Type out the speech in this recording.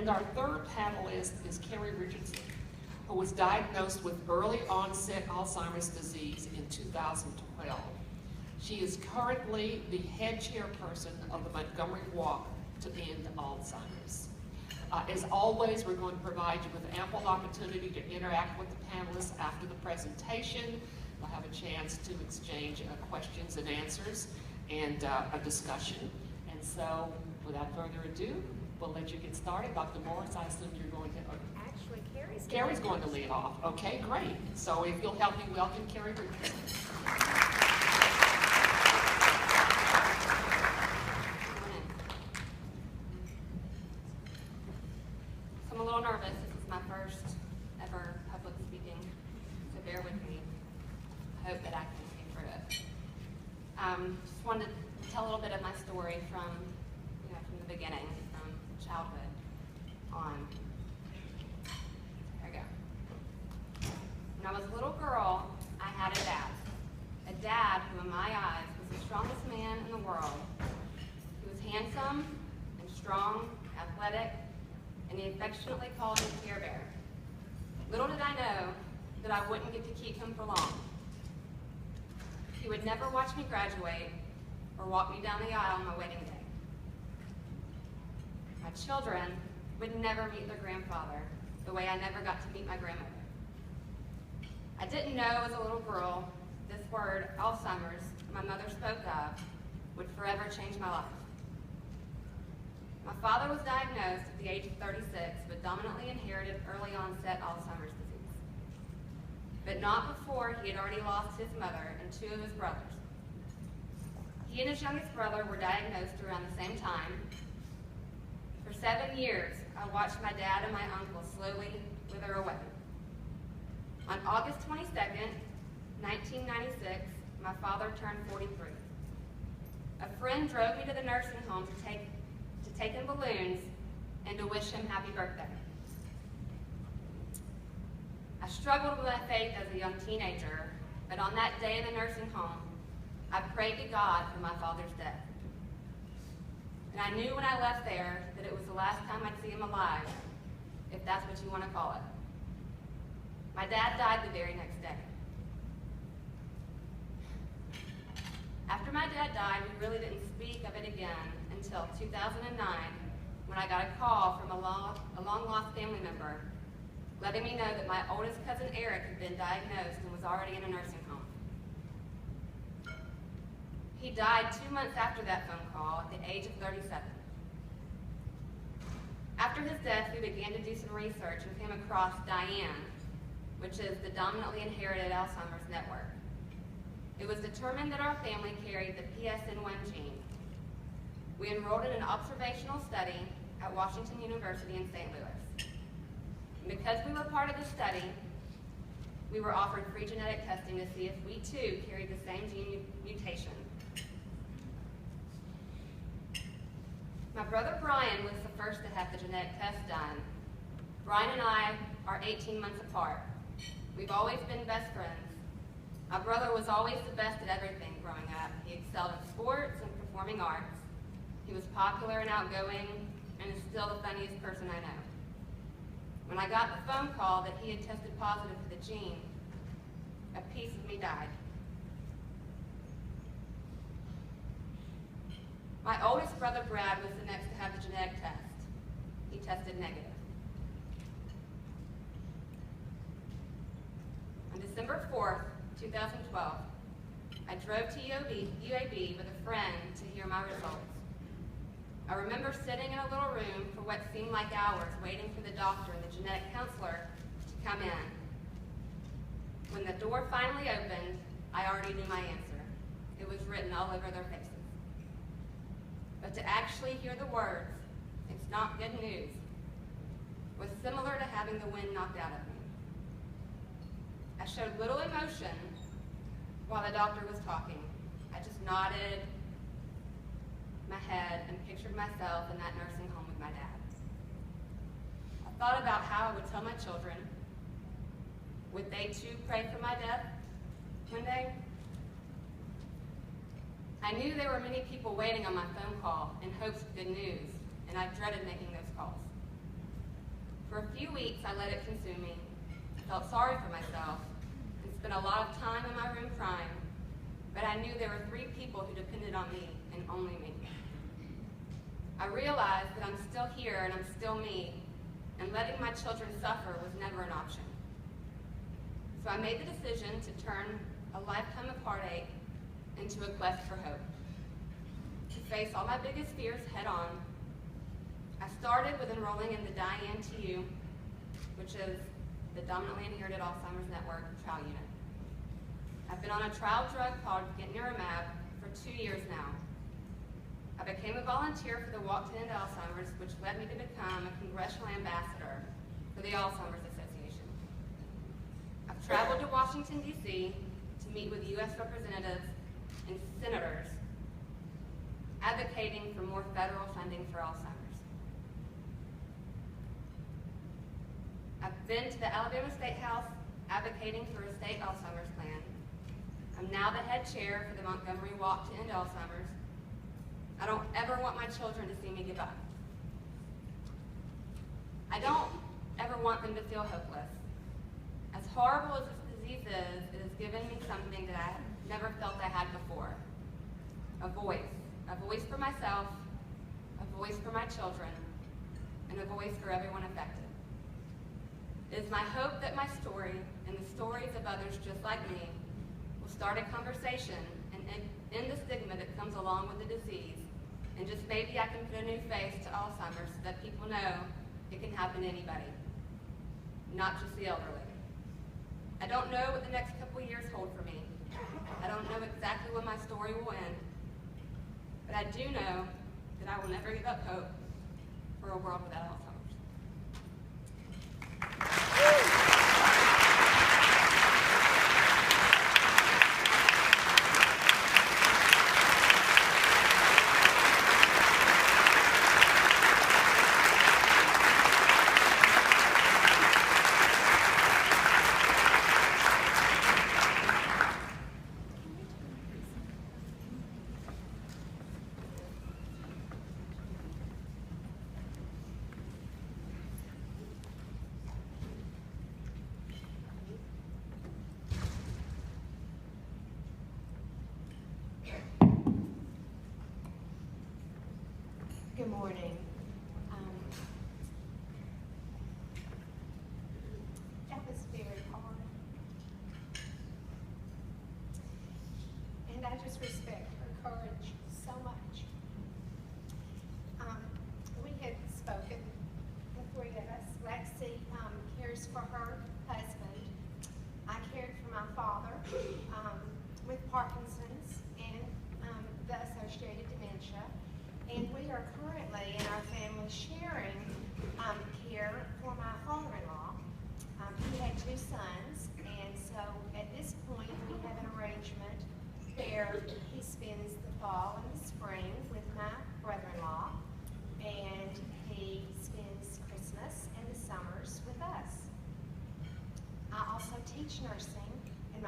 And our third panelist is Carrie Richardson, who was diagnosed with early onset Alzheimer's disease in 2012. She is currently the head chairperson of the Montgomery Walk to End Alzheimer's. As always, we're going to provide you with ample opportunity to interact with the panelists after the presentation. We'll have a chance to exchange questions and answers and a discussion. And so, without further ado, we'll let you get started. Dr. Morris, I assume you're going to... Actually, Carrie's going to lead off. Okay, great. So if you'll help me welcome Carrie Richardson. So I'm a little nervous. This is my first ever public speaking, so bear with me. I hope that I can get through it. Just wanted to tell a little bit of my story from the beginning, from childhood on. There we go. When I was a little girl, I had a dad. A dad who, in my eyes, was the strongest man in the world. He was handsome and strong, athletic, and he affectionately called me Care Bear. Little did I know that I wouldn't get to keep him for long. He would never watch me graduate or walk me down the aisle on my wedding day. My children would never meet their grandfather the way I never got to meet my grandmother. I didn't know as a little girl this word, Alzheimer's, my mother spoke of, would forever change my life. My father was diagnosed at the age of 36 with dominantly inherited early onset Alzheimer's disease, but not before he had already lost his mother and two of his brothers. He and his youngest brother were diagnosed around the same time. For 7 years, I watched my dad and my uncle slowly wither away. On August 22nd, 1996, my father turned 43. A friend drove me to the nursing home to take him balloons and to wish him happy birthday. I struggled with my faith as a young teenager, but on that day in the nursing home, I prayed to God for my father's death. And I knew when I left there that it was the last time I'd see him alive, if that's what you want to call it. My dad died the very next day. After my dad died, we really didn't speak of it again until 2009, when I got a call from a long-lost family member letting me know that my oldest cousin Eric had been diagnosed and was already in a nursing home. He died 2 months after that phone call at the age of 37. After his death, we began to do some research and came across Diane, which is the dominantly inherited Alzheimer's network. It was determined that our family carried the PSN1 gene. We enrolled in an observational study at Washington University in St. Louis. And because we were part of the study, we were offered free genetic testing to see if we too carried the same gene mutation. My brother Brian was the first to have the genetic test done. Brian and I are 18 months apart. We've always been best friends. My brother was always the best at everything growing up. He excelled in sports and performing arts. He was popular and outgoing, and is still the funniest person I know. When I got the phone call that he had tested positive for the gene, a piece of me died. My oldest brother, Brad, was the next to have the genetic test. He tested negative. On December 4th, 2012, I drove to UAB with a friend to hear my results. I remember sitting in a little room for what seemed like hours, waiting for the doctor and the genetic counselor to come in. When the door finally opened, I already knew my answer. It was written all over their faces. But to actually hear the words, "It's not good news," was similar to having the wind knocked out of me. I showed little emotion while the doctor was talking. I just nodded my head and pictured myself in that nursing home with my dad. I thought about how I would tell my children. Would they too pray for my death one day? I knew there were many people waiting on my phone call in hopes of good news, and I dreaded making those calls. For a few weeks, I let it consume me. I felt sorry for myself and spent a lot of time in my room crying, but I knew there were 3 people who depended on me and only me. I realized that I'm still here and I'm still me, and letting my children suffer was never an option. So I made the decision to turn a lifetime of heartache into a quest for hope. To face all my biggest fears head on, I started with enrolling in the DIAN-TU, which is the Dominantly Inherited Alzheimer's Network trial unit. I've been on a trial drug called ganirumab for 2 years now. I became a volunteer for the Walk to End Alzheimer's, which led me to become a congressional ambassador for the Alzheimer's Association. I've traveled to Washington, D.C. to meet with U.S. representatives and senators advocating for more federal funding for Alzheimer's. I've been to the Alabama State House advocating for a state Alzheimer's plan. I'm now the head chair for the Montgomery Walk to End Alzheimer's. I don't ever want my children to see me give up. I don't ever want them to feel hopeless. As horrible as this disease is, it has given me something that I never felt I had before. A voice for myself, a voice for my children, and a voice for everyone affected. It is my hope that my story and the stories of others just like me will start a conversation and end the stigma that comes along with the disease, and just maybe I can put a new face to Alzheimer's so that people know it can happen to anybody, not just the elderly. I don't know what the next couple years hold for me. I don't know exactly when my story will end, but I do know that I will never give up hope for a world without Alzheimer's. Good morning. That was very hard. And I just respect her courage so much. We had spoken, the 3 of us. Lexi cares for her husband. I cared for my father with Parkinson's and the associated dementia. And we are currently in our family sharing care for my father-in-law. He had 2 sons, and so at this point we have an arrangement where he spends the fall and